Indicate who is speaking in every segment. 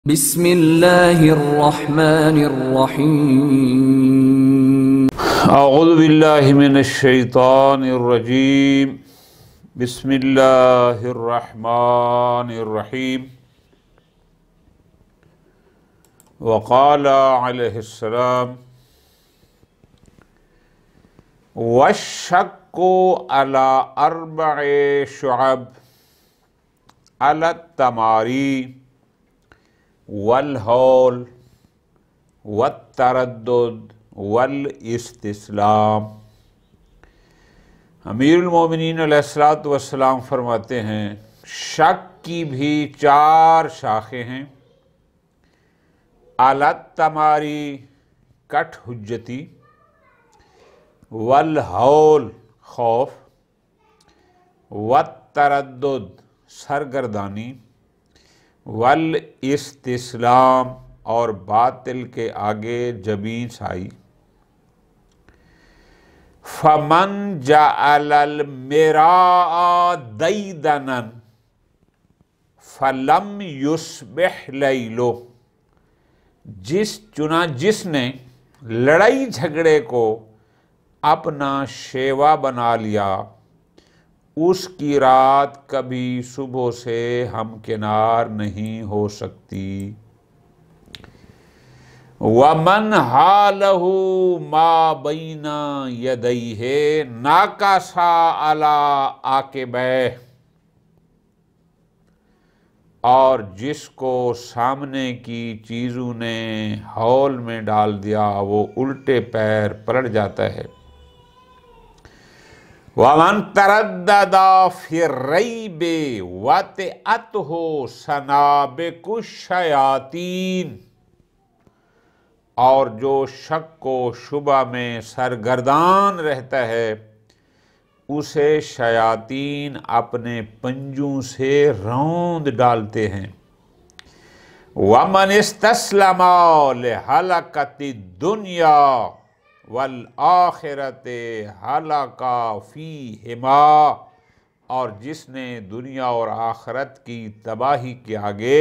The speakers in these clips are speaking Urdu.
Speaker 1: بسم اللہ الرحمن الرحیم
Speaker 2: اعوذ باللہ من الشیطان الرجیم بسم اللہ الرحمن الرحیم وقال علیہ السلام والشک علی اربع شعب علی التماری والحول والتردد والاستسلام۔ امیر المومنین علیہ الصلوۃ والسلام فرماتے ہیں شک کی بھی 4 شاخیں ہیں۔ علی التماری کٹ حجتی، والحول خوف، والتردد سرگردانی، والاستسلام اور باطل کے آگے جبین سائی۔ فمن جعل المراء دیدنا فلم یصبح لیلہ، جس نے لڑائی جھگڑے کو اپنا شیوا بنا لیا، اس کی رات کبھی صبح سے ہمکنار نہیں ہو سکتی۔ وَمَنْ حَالَهُ مَا بَيْنَ يَدَيْهِ نَاكَسَ عَلَىٰ عَاقِبَيْهِ، اور جس کو سامنے کی چیزوں نے ہول میں ڈال دیا وہ الٹے پیر پلٹ جاتا ہے۔ وَمَنْ تَرَدَّدَ فِي الرَّيْبِ وَطِئَتْهُ سَنَابِقُ الشَّيَاطِينِ، اور جو شک و شبہ میں سرگردان رہتا ہے اسے شیاطین اپنے پنجوں سے روند ڈالتے ہیں۔ وَمَنِ اسْتَسْلَمَ لِحَلَقَةِ الدُّنْيَا والآخرت ہلاک فیہما، اور جس نے دنیا اور آخرت کی تباہی کے آگے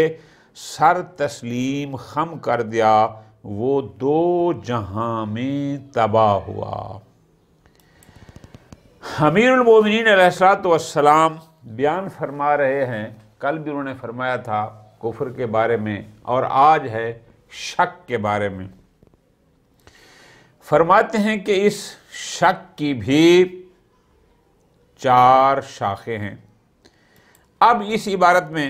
Speaker 2: سر تسلیم خم کر دیا وہ 2 جہاں میں تباہ ہوا۔ امیر المومنین علیہ الصلوۃ والسلام بیان فرما رہے ہیں، کل بھی انہوں نے فرمایا تھا کفر کے بارے میں اور آج ہے شک کے بارے میں۔ فرماتے ہیں کہ اس شک کی بھی 4 شاخیں ہیں۔ اب اس عبارت میں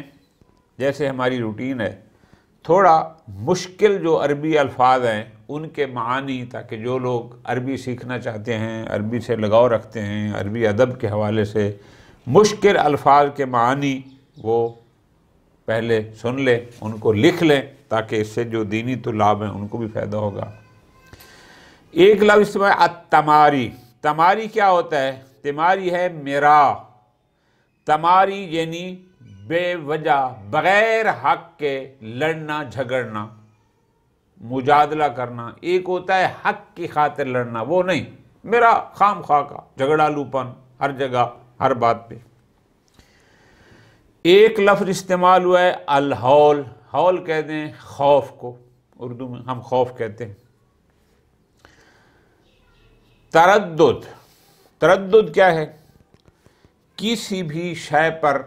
Speaker 2: جیسے ہماری روٹین ہے، تھوڑا مشکل جو عربی الفاظ ہیں ان کے معانی، تاکہ جو لوگ عربی سیکھنا چاہتے ہیں، عربی سے لگاؤ رکھتے ہیں، عربی ادب کے حوالے سے مشکل الفاظ کے معانی وہ پہلے سن لیں، ان کو لکھ لیں، تاکہ اس سے جو دینی طلاب ہیں ان کو بھی فائدہ ہوگا۔ ایک لفظ استعمال التماری۔ تماری کیا ہوتا ہے؟ تماری ہے میرا، تماری یعنی بے وجہ بغیر حق کے لڑنا جھگڑنا، مجادلہ کرنا۔ ایک ہوتا ہے حق کی خاطر لڑنا، وہ نہیں، میرا خام خواہ کا جھگڑا لوپن ہر جگہ ہر بات پہ۔ ایک لفظ استعمال ہوا ہے الحول۔ حول کہتے ہیں خوف کو، اردو میں ہم خوف کہتے ہیں۔ تردد، تردد کیا ہے؟ کسی بھی شے پر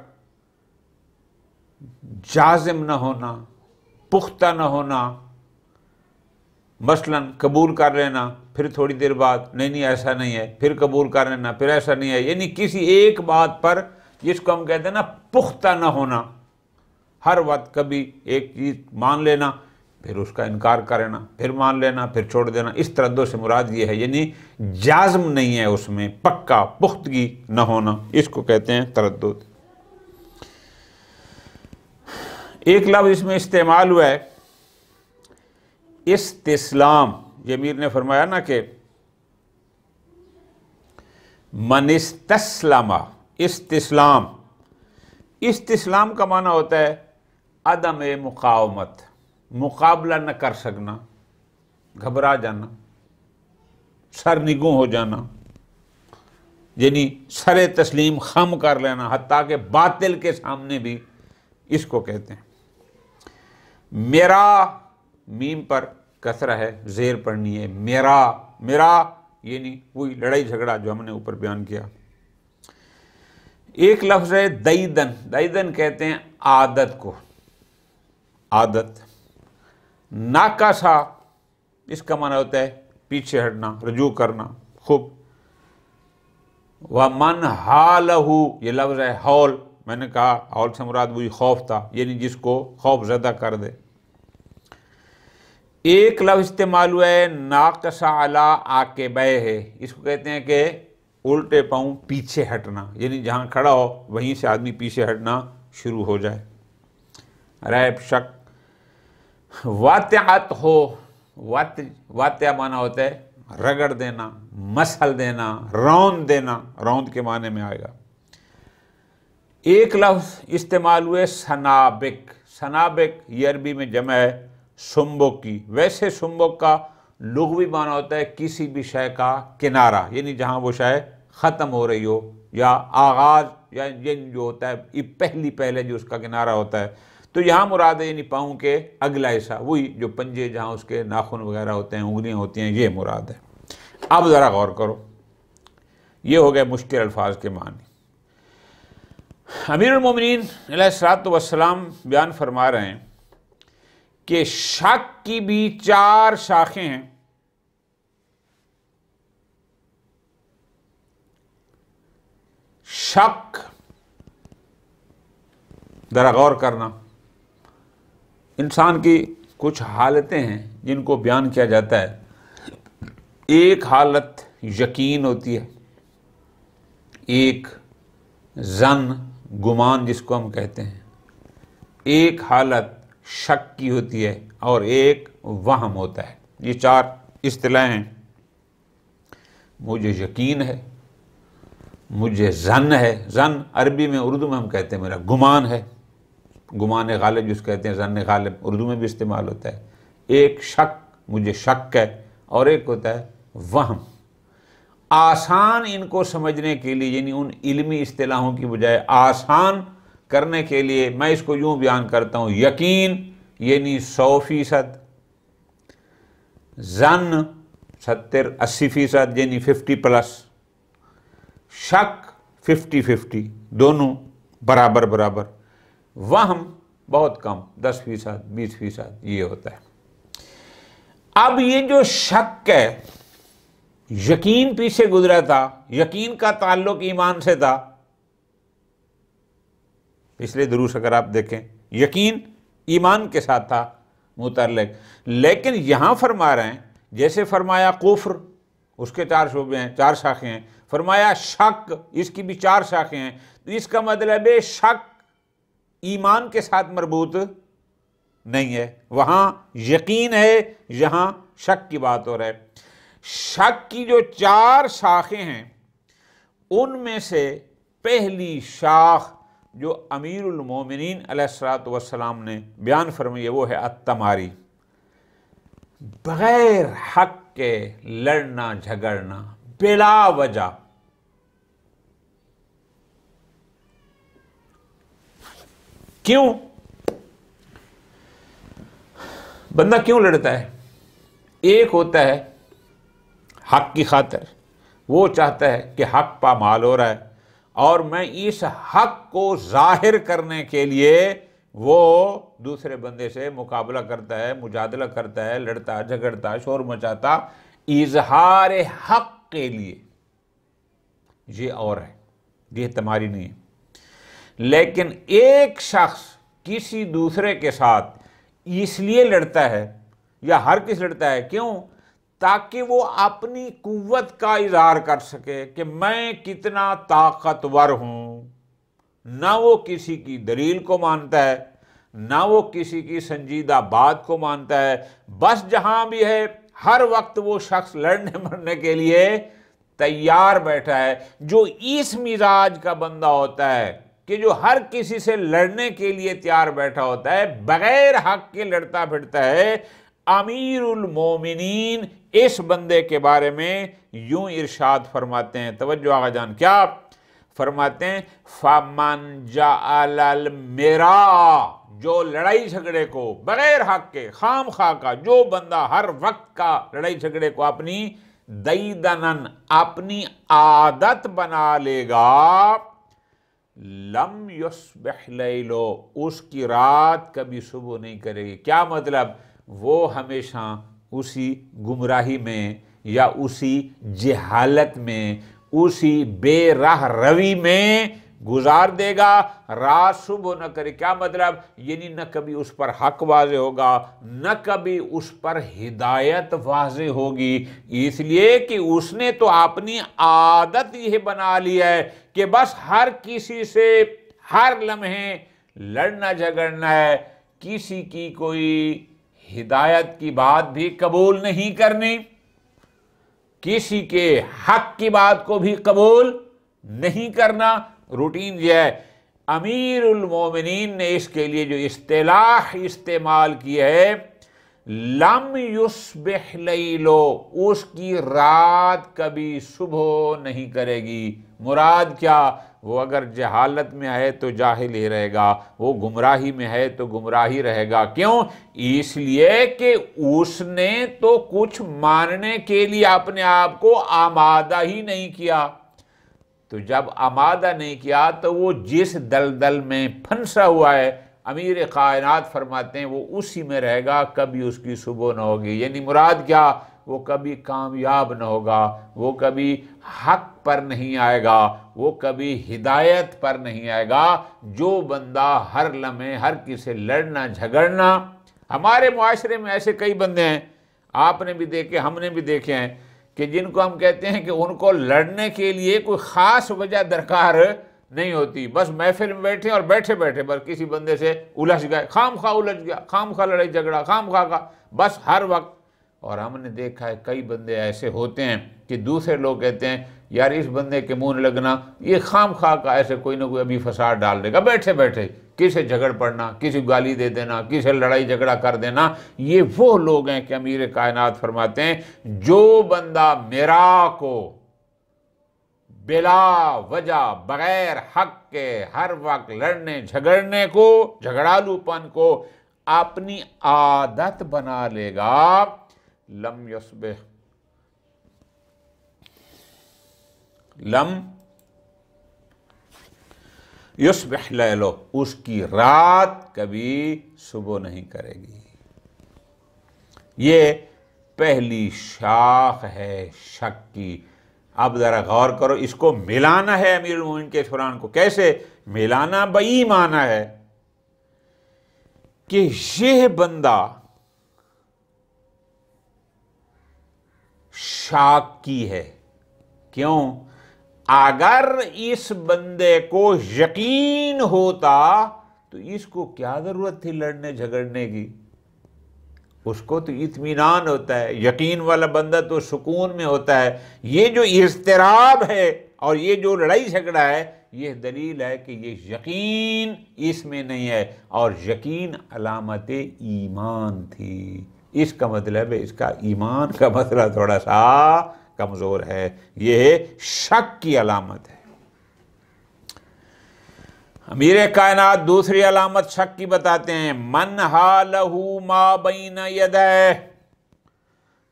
Speaker 2: جازم نہ ہونا، پختہ نہ ہونا، مثلا قبول کر لینا پھر تھوڑی دیر بعد نہیں ایسا نہیں ہے، پھر قبول کر لینا پھر ایسا نہیں ہے، یعنی کسی ایک بات پر جس کو ہم کہتے ہیں نا پختہ نہ ہونا، ہر وقت کبھی ایک چیز مان لینا پھر اس کا انکار کرنا، پھر مان لینا پھر چھوڑ دینا۔ اس تردد سے مراد یہ ہے، یعنی جازم نہیں ہے، اس میں پکا پختگی نہ ہونا، اس کو کہتے ہیں تردد۔ ایک لفظ اس میں استعمال ہوا ہے استسلام۔ یہ امیر نے فرمایا نا کہ من استسلم، استسلام، استسلام کا معنی ہوتا ہے عدم مقاومت، مقابلہ نہ کر سکنا، گھبرا جانا، سرنگوں ہو جانا، یعنی سر تسلیم خم کر لینا، حتیٰ کہ باطل کے سامنے بھی، اس کو کہتے ہیں۔ میرا میم پر کسرہ ہے، زیر پڑھنی ہے، میرا، میرا یعنی وہی لڑائی جھگڑا جو ہم نے اوپر بیان کیا۔ ایک لفظ ہے دیدن، دیدن کہتے ہیں عادت کو، عادت۔ ناکاسا اس کا معنی ہوتا ہے پیچھے ہٹنا، رجوع کرنا، خوب۔ وَمَنْ حَالَهُ یہ لفظ ہے ہول، میں نے کہا ہول سے مراد وہی خوف تھا، یعنی جس کو خوف زدہ کر دے۔ ایک لفظ استعمال ہوا ہے ناقص علی عاقبیہ ہے، اس کو کہتے ہیں کہ الٹے پاؤں پیچھے ہٹنا، یعنی جہاں کھڑا ہو وہیں سے آدمی پیچھے ہٹنا شروع ہو جائے۔ ریب، شک۔ واطعت ہو، واطع معنی ہوتا ہے رگڑ دینا، مسل دینا، روند دینا، روند کے معنی میں آئے گا۔ ایک لفظ استعمال ہوئے سنابک، سنابک یہ عربی میں جمع ہے سنبک کی۔ ویسے سنبک کا لغوی معنی ہوتا ہے کسی بھی شے کا کنارہ، یعنی جہاں وہ شے ختم ہو رہی ہو یا آغاز یا جو ہوتا ہے پہلے جو اس کا کنارہ ہوتا ہے، تو یہاں مراد ہے یعنی پاؤں کے اگلا حصہ، وہی جو پنجے جہاں اس کے ناخن وغیرہ ہوتے ہیں، انگلیاں ہوتی ہیں، یہ مراد ہے۔ اب ذرا غور کرو، یہ ہو گئے مشکل الفاظ کے معنی۔ امیر المومنین علیہ الصلوۃ والسلام بیان فرما رہے ہیں کہ شک کی بھی 4 شاخیں ہیں۔ شک، ذرا غور کرنا، انسان کی کچھ حالتیں ہیں جن کو بیان کیا جاتا ہے۔ ایک حالت یقین ہوتی ہے، ایک ظن، گمان جس کو ہم کہتے ہیں، ایک حالت شک کی ہوتی ہے، اور ایک وہم ہوتا ہے۔ یہ 4 اصطلاحیں ہیں۔ مجھے یقین ہے، مجھے ظن ہے، ظن عربی میں، اردو میں ہم کہتے ہیں میرا گمان ہے، گمان غالب جس کہتے ہیں، ظن غالب اردو میں بھی استعمال ہوتا ہے۔ ایک شک، مجھے شک ہے، اور ایک ہوتا ہے وہم۔ آسان ان کو سمجھنے کے لیے، یعنی ان علمی اصطلاحوں کی بجائے آسان کرنے کے لیے میں اس کو یوں بیان کرتا ہوں، یقین یعنی 100%، ظن 70-80% یعنی 50+، شک 50-50 دونوں برابر برابر، وہم بہت کم 10%، 20% یہ ہوتا ہے۔ اب یہ جو شک ہے، یقین پیچھے گزرا تھا، یقین کا تعلق ایمان سے تھا، پچھلے دروس اگر آپ دیکھیں یقین ایمان کے ساتھ تھا متعلق، لیکن یہاں فرما رہے ہیں جیسے فرمایا کفر، اس کے 4 شعبے ہیں، 4 شاخیں ہیں، فرمایا شک، اس کی بھی 4 شاخیں ہیں، تو اس کا مطلب ہے شک ایمان کے ساتھ مربوط نہیں ہے، وہاں یقین ہے، یہاں شک کی بات ہو رہا ہے۔ شک کی جو 4 شاخیں ہیں ان میں سے پہلی شاخ جو امیر المومنین علیہ الصلوۃ والسلام نے بیان فرمائی ہے وہ ہے التماری، بغیر حق کے لڑنا جھگڑنا بلا وجہ۔ کیوں بندہ کیوں لڑتا ہے؟ ایک ہوتا ہے حق کی خاطر، وہ چاہتا ہے کہ حق پامال ہو رہا ہے اور میں اس حق کو ظاہر کرنے کے لیے وہ دوسرے بندے سے مقابلہ کرتا ہے، مجادلہ کرتا ہے، لڑتا جھگڑتا، شور مچاتا اظہار حق کے لیے، یہ اور ہے، یہ تمہاری نہیں ہے۔ لیکن ایک شخص کسی دوسرے کے ساتھ اس لیے لڑتا ہے یا ہر کس لڑتا ہے، کیوں؟ تاکہ وہ اپنی قوت کا اظہار کر سکے کہ میں کتنا طاقتور ہوں۔ نہ وہ کسی کی دلیل کو مانتا ہے، نہ وہ کسی کی سنجیدہ بات کو مانتا ہے، بس جہاں بھی ہے ہر وقت وہ شخص لڑنے مرنے کے لیے تیار بیٹھا ہے۔ جو اس مزاج کا بندہ ہوتا ہے کہ جو ہر کسی سے لڑنے کے لیے تیار بیٹھا ہوتا ہے، بغیر حق کے لڑتا پھرتا ہے، امیر المومنین اس بندے کے بارے میں یوں ارشاد فرماتے ہیں، توجہ آقا جان، کیا؟ فرماتے ہیں فَمَنْ جَعَلَ الْمِرَاءَ، جو لڑائی جھگڑے کو بغیر حق کے خام خواہ کا، جو بندہ ہر وقت کا لڑائی جھگڑے کو اپنی دیدنن اپنی عادت بنا لے گا، لم یصبح لیلو، اس کی رات کبھی صبح نہیں کرے گی۔ کیا مطلب؟ وہ ہمیشہ اسی گمراہی میں یا اسی جہالت میں، اسی بے راہ روی میں گزار دے گا، رات صبح نہ کرے۔ کیا مطلب؟ یعنی نہ کبھی اس پر حق واضح ہوگا، نہ کبھی اس پر ہدایت واضح ہوگی، اس لیے کہ اس نے تو اپنی عادت یہ بنا لی ہے کہ بس ہر کسی سے ہر لمحے لڑنا جھگڑنا ہے، کسی کی کوئی ہدایت کی بات بھی قبول نہیں کرنی، کسی کے حق کی بات کو بھی قبول نہیں کرنا۔ روٹین یہ ہے۔ امیر المومنین نے اس کے لیے جو اصطلاح استعمال کی ہے، لم یصبح لیلو، اس کی رات کبھی صبح نہیں کرے گی۔ مراد کیا؟ وہ اگر جہالت میں ہے تو جاہل ہی رہے گا، وہ گمراہی میں ہے تو گمراہی رہے گا۔ کیوں؟ اس لیے کہ اس نے تو کچھ ماننے کے لیے اپنے آپ کو آمادہ ہی نہیں کیا۔ تو جب آمادہ نہیں کیا تو وہ جس دلدل میں پھنسا ہوا ہے، امیر کائنات فرماتے ہیں وہ اسی میں رہے گا، کبھی اس کی صبح نہ ہوگی۔ یعنی مراد کیا؟ وہ کبھی کامیاب نہ ہوگا، وہ کبھی حق پر نہیں آئے گا، وہ کبھی ہدایت پر نہیں آئے گا۔ جو بندہ ہر لمحے ہر کسی سے لڑنا جھگڑنا، ہمارے معاشرے میں ایسے کئی بندے ہیں، آپ نے بھی دیکھے، ہم نے بھی دیکھے ہیں، کہ جن کو ہم کہتے ہیں کہ ان کو لڑنے کے لیے کوئی خاص وجہ درکار نہیں ہوتی، بس محفل میں بیٹھے اور بیٹھے بیٹھے بس کسی بندے سے الجھ گئے، خام خواہ الجھ گیا، خام خواہ لڑائی جھگڑا، خام خواہ کا بس ہر وقت۔ اور ہم نے دیکھا ہے کئی بندے ایسے ہوتے ہیں کہ دوسرے لوگ کہتے ہیں یار اس بندے کے منہ لگنا، یہ خام خواہ کا ایسے کوئی نہ کوئی ابھی فساد ڈال دے گا، بیٹھے بیٹھے کسی جھگڑ پڑنا، کسی کو گالی دے دینا، کسی لڑائی جھگڑا کر دینا۔ یہ وہ لوگ ہیں کہ امیر کائنات فرماتے ہیں جو بندہ میرا کو بلا وجہ بغیر حق کے ہر وقت لڑنے جھگڑنے کو، جھگڑالو پن کو اپنی عادت بنا لے گا، لم یصبح لیلو، اس کی رات کبھی صبح نہیں کرے گی۔ یہ پہلی شاخ ہے شک کی۔ اب ذرا غور کرو، اس کو ملانا ہے امیر المومنین کے قرآن کو۔ کیسے ملانا؟ بئی معنی ہے کہ یہ بندہ شاک کی ہے۔ کیوں؟ اگر اس بندے کو یقین ہوتا تو اس کو کیا ضرورت تھی لڑنے جھگڑنے کی؟ اس کو تو اطمینان ہوتا ہے، یقین والا بندہ تو سکون میں ہوتا ہے۔ یہ جو اضطراب ہے اور یہ جو لڑائی جھگڑا ہے، یہ دلیل ہے کہ یہ یقین اس میں نہیں ہے، اور یقین علامت ایمان تھی۔ اس کا مطلب ہے اس کا ایمان کا مسئلہ تھوڑا سا کمزور ہے، یہ شک کی علامت ہے۔ امیر کائنات دوسری علامت شک کی بتاتے ہیں، من حالہ ما بین یدیہ،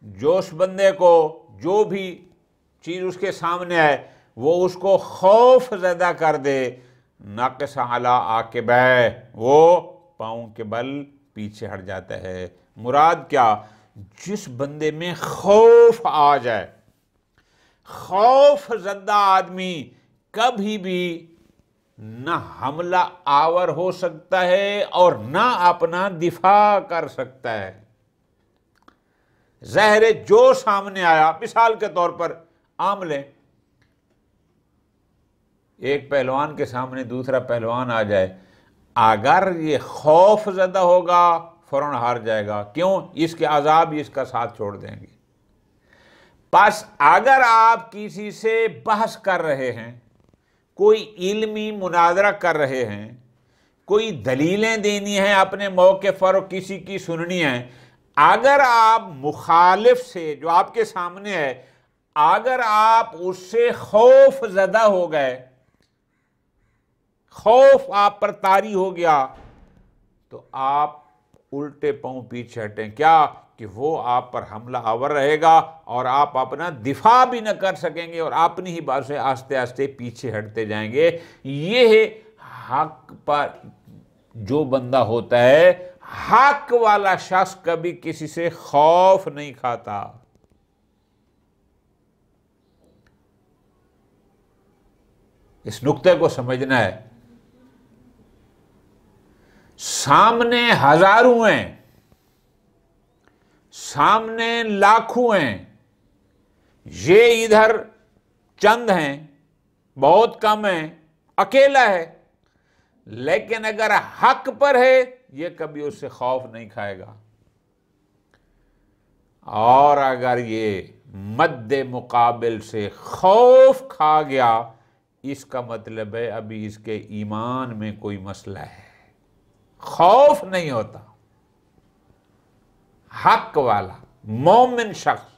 Speaker 2: جو اس بندے کو جو بھی چیز اس کے سامنے ہے وہ اس کو خوف زدہ کر دے، ناقص علی عاقبیہ، وہ پاؤں کے بل پیچھے ہٹ جاتا ہے۔ مراد کیا؟ جس بندے میں خوف آ جائے، خوف زدہ آدمی کبھی بھی نہ حملہ آور ہو سکتا ہے اور نہ اپنا دفاع کر سکتا ہے۔ ظاہر ہے جو سامنے آیا، مثال کے طور پر عام لیں، ایک پہلوان کے سامنے دوسرا پہلوان آ جائے، اگر یہ خوف زدہ ہوگا فوراً ہار جائے گا۔ کیوں؟ اس کے عذاب اس کا ساتھ چھوڑ دیں گے۔ پس اگر آپ کسی سے بحث کر رہے ہیں، کوئی علمی مناظرہ کر رہے ہیں، کوئی دلیلیں دینی ہیں اپنے موقف پر، کسی کی سننی ہے، اگر آپ مخالف سے جو آپ کے سامنے ہے، اگر آپ اس سے خوف زدہ ہو گئے خوف آپ پر طاری ہو گیا تو آپ الٹے پاؤں پیچھے ہٹیں. کیا کہ وہ آپ پر حملہ آور رہے گا اور آپ اپنا دفاع بھی نہ کر سکیں گے اور اپنی ہی بات سے آہستہ آہستہ پیچھے ہٹتے جائیں گے. یہ حق پر جو بندہ ہوتا ہے، حق والا شخص کبھی کسی سے خوف نہیں کھاتا. اس نقطے کو سمجھنا ہے. سامنے ہزاروں ہیں، سامنے لاکھوں ہیں، یہ ادھر چند ہیں، بہت کم ہیں، اکیلا ہے، لیکن اگر حق پر ہے یہ کبھی اس سے خوف نہیں کھائے گا. اور اگر یہ مد مقابل سے خوف کھا گیا، اس کا مطلب ہے ابھی اس کے ایمان میں کوئی مسئلہ ہے. خوف نہیں ہوتا. حق والا مومن شخص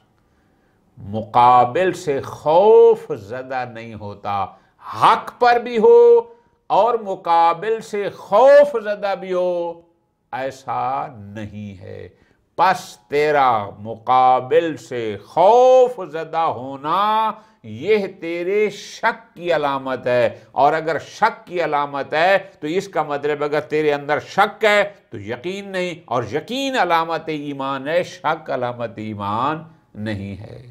Speaker 2: مقابل سے خوف زدہ نہیں ہوتا. حق پر بھی ہو اور مقابل سے خوف زدہ بھی ہو، ایسا نہیں ہے. پس تیرا مقابل سے خوف زدہ ہونا یہ تیرے شک کی علامت ہے. اور اگر شک کی علامت ہے تو اس کا مطلب اگر تیرے اندر شک ہے تو یقین نہیں، اور یقین علامت ایمان ہے، شک علامت ایمان نہیں ہے.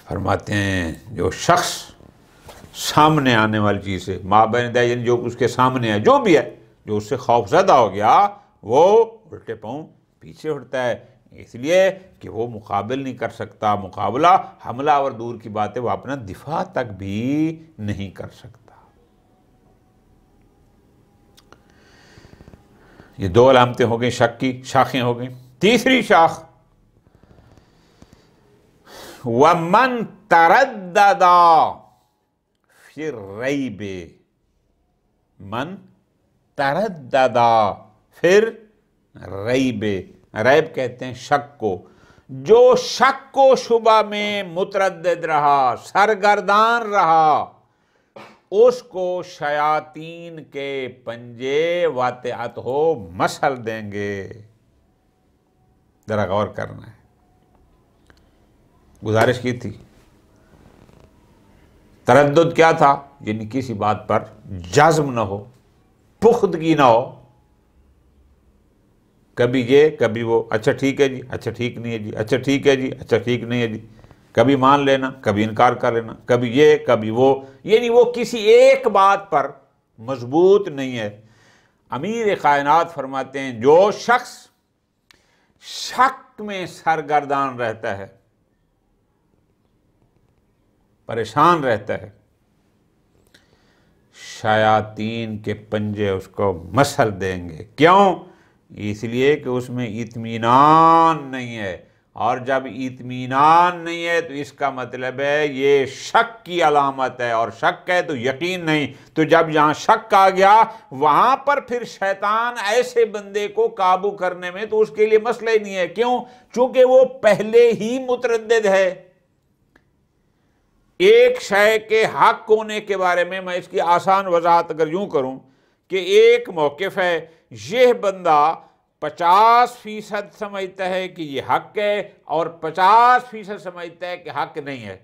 Speaker 2: فرماتے ہیں جو شخص سامنے آنے والی چیز ہے، مابین یعنی جو اس کے سامنے ہے، جو بھی ہے، جو اس سے خوف زدہ ہو گیا وہ الٹے پاؤں پیچھے اٹھتا ہے. اس لیے کہ وہ مقابل نہیں کر سکتا. مقابلہ حملہ اور دور کی بات ہے، وہ اپنا دفاع تک بھی نہیں کر سکتا. یہ دو علامتیں ہو گئیں، شک کی شاخیں ہو گئیں. تیسری شاخ وَمَن تَرَدَّدَ فِي الرَّيْبِ. من تردد پھر ریب. ریب کہتے ہیں شک کو. جو شک و شبہ میں متردد رہا، سرگردان رہا، اس کو شیاطین کے پنجے واطعت ہو مسل دیں گے. ذرا غور کرنا ہے. گزارش کی تھی، تردد کیا تھا؟ یعنی کسی بات پر جزم نہ ہو، پختگی نہ ہو. کبھی یہ کبھی وہ، اچھا ٹھیک ہے جی، اچھا ٹھیک نہیں ہے جی، اچھا ٹھیک ہے جی، اچھا ٹھیک نہیں ہے جی. کبھی مان لینا، کبھی انکار کر لینا، کبھی یہ کبھی وہ. یعنی وہ کسی ایک بات پر مضبوط نہیں ہے. امیر کائنات فرماتے ہیں جو شخص شک میں سرگردان رہتا ہے، پریشان رہتا ہے، شیاطین کے پنجے اس کو مسل دیں گے. کیوں؟ اس لیے کہ اس میں اطمینان نہیں ہے. اور جب اطمینان نہیں ہے تو اس کا مطلب ہے یہ شک کی علامت ہے، اور شک ہے تو یقین نہیں. تو جب یہاں شک آ گیا وہاں پر پھر شیطان ایسے بندے کو قابو کرنے میں تو اس کے لیے مسئلہ ہی نہیں ہے. کیوں؟ چونکہ وہ پہلے ہی متردد ہے. ایک شے کے حق ہونے کے بارے میں اس کی آسان وضاحت اگر یوں کروں کہ ایک موقف ہے، یہ بندہ 50% سمجھتا ہے کہ یہ حق ہے اور 50% سمجھتا ہے کہ حق نہیں ہے.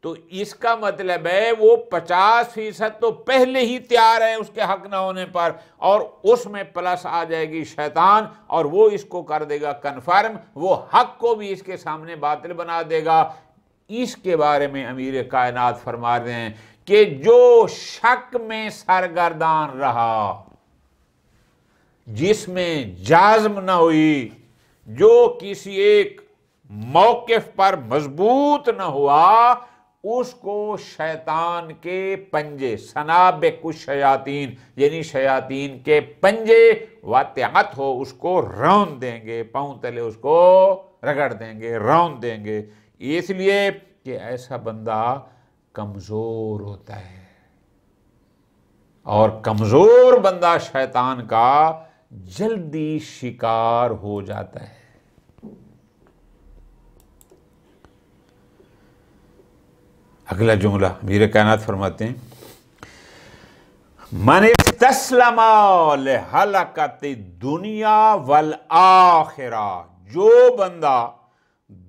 Speaker 2: تو اس کا مطلب ہے وہ 50% تو پہلے ہی تیار ہے اس کے حق نہ ہونے پر، اور اس میں پلس آ جائے گی شیطان اور وہ اس کو کر دے گا کنفرم، وہ حق کو بھی اس کے سامنے باطل بنا دے گا. اس کے بارے میں امیر کائنات فرما رہے ہیں کہ جو شک میں سرگردان رہا، جس میں جازم نہ ہوئی، جو کسی ایک موقف پر مضبوط نہ ہوا، اس کو شیطان کے پنجے، سنابق الشیاطین یعنی شیاطین کے پنجے واطعت ہو اس کو رون دیں گے، پاؤں تلے اس کو رگڑ دیں گے، رون دیں گے. اس لیے کہ ایسا بندہ کمزور ہوتا ہے، اور کمزور بندہ شیطان کا جلدی شکار ہو جاتا ہے. اگلا جملہ امیر کائنات فرماتے ہیں من استسلم لہلکت دنیا والآخرہ، جو بندہ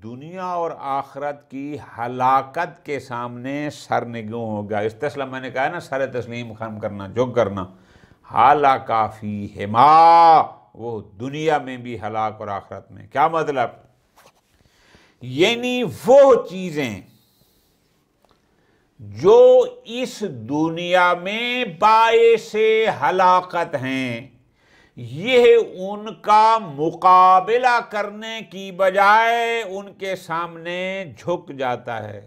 Speaker 2: دنیا اور آخرت کی ہلاکت کے سامنے سرنگوں ہو گیا. استسلم میں نے کہا نا سر تسلیم خم کرنا، جھک کرنا. ہلاکا فیہما، وہ دنیا میں بھی ہلاک اور آخرت میں. کیا مطلب؟ یعنی وہ چیزیں جو اس دنیا میں باعث ہلاکت ہیں، یہ ان کا مقابلہ کرنے کی بجائے ان کے سامنے جھک جاتا ہے.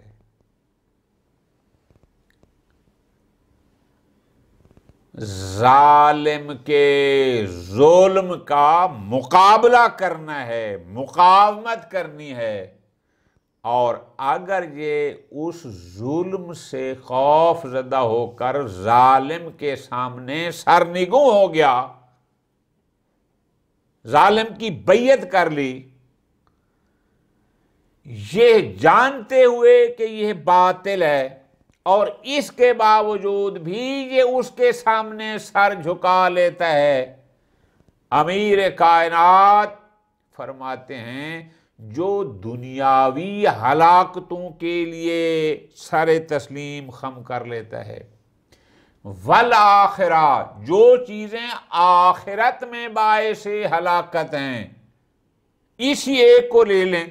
Speaker 2: ظالم کے ظلم کا مقابلہ کرنا ہے، مقاومت کرنی ہے، اور اگر یہ اس ظلم سے خوف زدہ ہو کر ظالم کے سامنے سرنگوں ہو گیا، ظالم کی بیعت کر لی، یہ جانتے ہوئے کہ یہ باطل ہے اور اس کے باوجود بھی یہ اس کے سامنے سر جھکا لیتا ہے، امیر کائنات فرماتے ہیں جو دنیاوی ہلاکتوں کے لیے سر تسلیم خم کر لیتا ہے، والآخرہ، جو چیزیں آخرت میں باعث ہلاکت ہیں، اسی ایک کو لے لیں.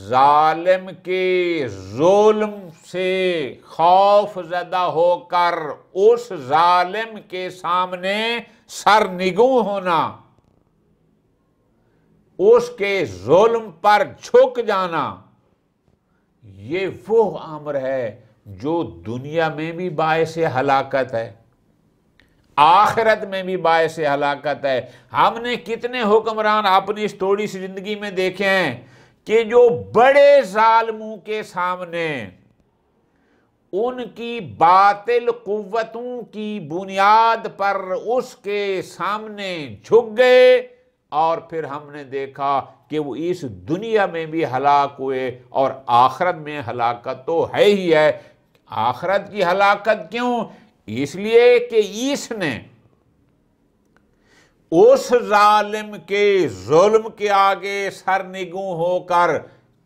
Speaker 2: ظالم کے ظلم سے خوف زدہ ہو کر اس ظالم کے سامنے سرنگوں ہونا، اس کے ظلم پر جھک جانا، یہ وہ امر ہے جو دنیا میں بھی باعث ہلاکت ہے، آخرت میں بھی باعث ہلاکت ہے. ہم نے کتنے حکمران اپنی اس تھوڑی سی زندگی میں دیکھے ہیں کہ جو بڑے ظالموں کے سامنے ان کی باطل قوتوں کی بنیاد پر اس کے سامنے جھک گئے، اور پھر ہم نے دیکھا کہ وہ اس دنیا میں بھی ہلاک ہوئے، اور آخرت میں ہلاکت تو ہے ہی ہے. آخرت کی ہلاکت کیوں؟ اس لیے کہ اس نے اس ظالم کے ظلم کے آگے سرنگوں ہو کر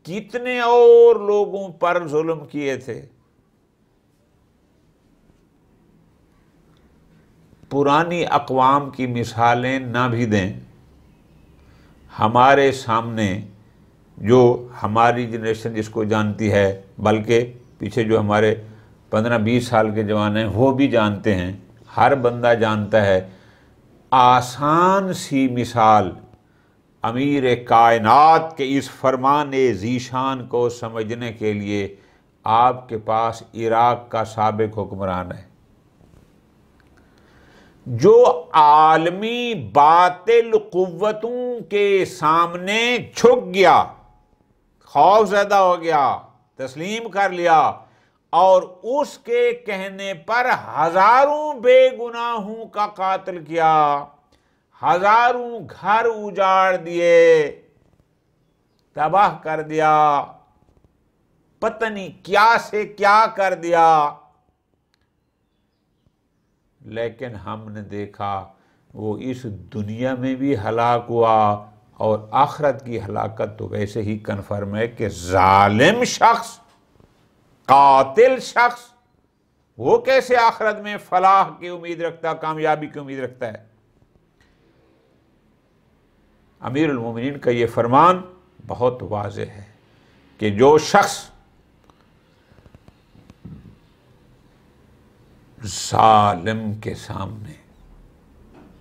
Speaker 2: کتنے اور لوگوں پر ظلم کیے تھے. پرانی اقوام کی مثالیں نہ بھی دیں، ہمارے سامنے جو ہماری جنریشن جس کو جانتی ہے، بلکہ پیچھے جو ہمارے 15-20 سال کے جوان ہیں وہ بھی جانتے ہیں، ہر بندہ جانتا ہے. آسان سی مثال امیر کائنات کے اس فرمان ذیشان کو سمجھنے کے لیے آپ کے پاس عراق کا سابق حکمران ہے جو عالمی باطل قوتوں کے سامنے جھک گیا، خوف زدہ ہو گیا، تسلیم کر لیا، اور اس کے کہنے پر ہزاروں بے گناہوں کا قاتل کیا، ہزاروں گھر اجاڑ دیے، تباہ کر دیا، پتہ نہیں کیا سے کیا کر دیا. لیکن ہم نے دیکھا وہ اس دنیا میں بھی ہلاک ہوا، اور آخرت کی ہلاکت تو ویسے ہی کنفرم ہے کہ ظالم شخص، قاتل شخص، وہ کیسے آخرت میں فلاح کی امید رکھتا، کامیابی کی امید رکھتا ہے. امیر المومنین کا یہ فرمان بہت واضح ہے کہ جو شخص ظالم کے سامنے،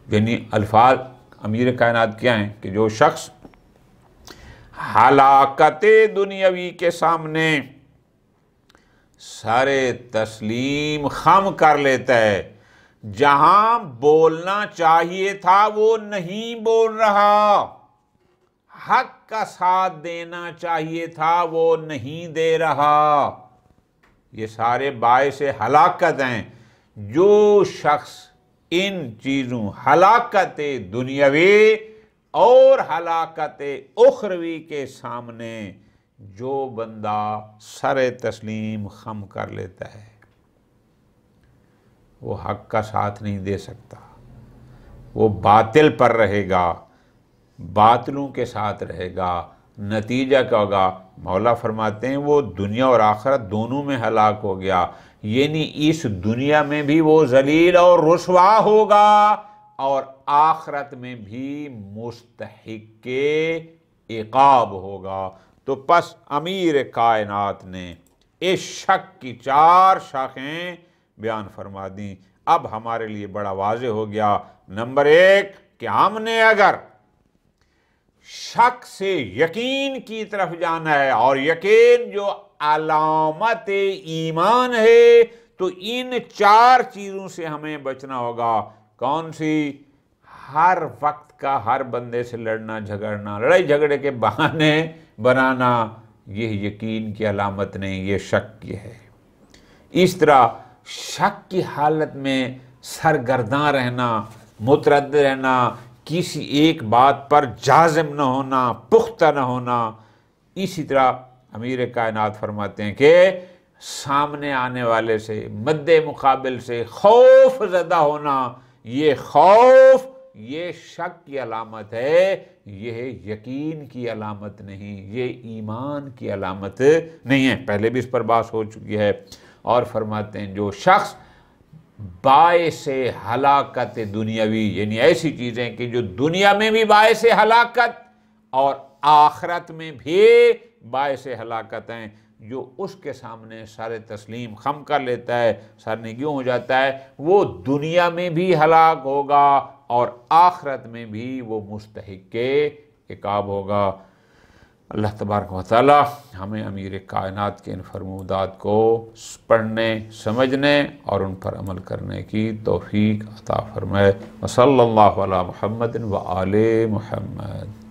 Speaker 2: یعنی الفاظ امیر کائنات کیا ہیں کہ جو شخص ہلاکت دنیاوی کے سامنے سر تسلیم خم کر لیتا ہے، جہاں بولنا چاہیے تھا وہ نہیں بول رہا، حق کا ساتھ دینا چاہیے تھا وہ نہیں دے رہا، یہ سارے باعث ہلاکت ہیں. جو شخص ان چیزوں، ہلاکت دنیاوی اور ہلاکت اخروی کے سامنے جو بندہ سر تسلیم خم کر لیتا ہے وہ حق کا ساتھ نہیں دے سکتا، وہ باطل پر رہے گا، باطلوں کے ساتھ رہے گا، نتیجہ کیا ہوگا؟ مولا فرماتے ہیں وہ دنیا اور آخرت دونوں میں ہلاک ہو گیا، یعنی اس دنیا میں بھی وہ ذلیل اور رسوا ہوگا اور آخرت میں بھی مستحق عقاب ہوگا۔ تو پس امیر کائنات نے اس شک کی 4 شاخیں بیان فرما دیں۔ اب ہمارے لیے بڑا واضح ہو گیا، نمبر 1 کہ ہم نے اگر شک سے یقین کی طرف جانا ہے، اور یقین جو علامت ایمان ہے، تو ان 4 چیزوں سے ہمیں بچنا ہوگا۔ کون سی؟ ہر وقت کا ہر بندے سے لڑنا جھگڑنا، لڑائی جھگڑے کے بہانے بنانا، یہ یقین کی علامت نہیں، یہ شک کی ہے۔ اس طرح شک کی حالت میں سرگرداں رہنا، متردد رہنا، کسی ایک بات پر جازم نہ ہونا، پختہ نہ ہونا۔ اسی طرح امیر کائنات فرماتے ہیں کہ سامنے آنے والے سے، مد مقابل سے خوف زدہ ہونا، یہ خوف یہ شک کی علامت ہے، یہ یقین کی علامت نہیں، یہ ایمان کی علامت نہیں ہے۔ پہلے بھی اس پر بات ہو چکی ہے۔ اور فرماتے ہیں جو شخص باعث ہلاکت دنیاوی، یعنی ایسی چیزیں کہ جو دنیا میں بھی باعث ہلاکت اور آخرت میں بھی باعث ہلاکت ہیں، جو اس کے سامنے سر تسلیم خم کر لیتا ہے، سر نگوں ہو جاتا ہے، وہ دنیا میں بھی ہلاک ہوگا اور آخرت میں بھی وہ مستحق عقاب ہوگا۔ اللہ تبارک و تعالی ہمیں امیر کائنات کے ان فرمودات کو پڑھنے، سمجھنے اور ان پر عمل کرنے کی توفیق عطا فرمائے۔ وصلی اللہ علی محمد و آل محمد۔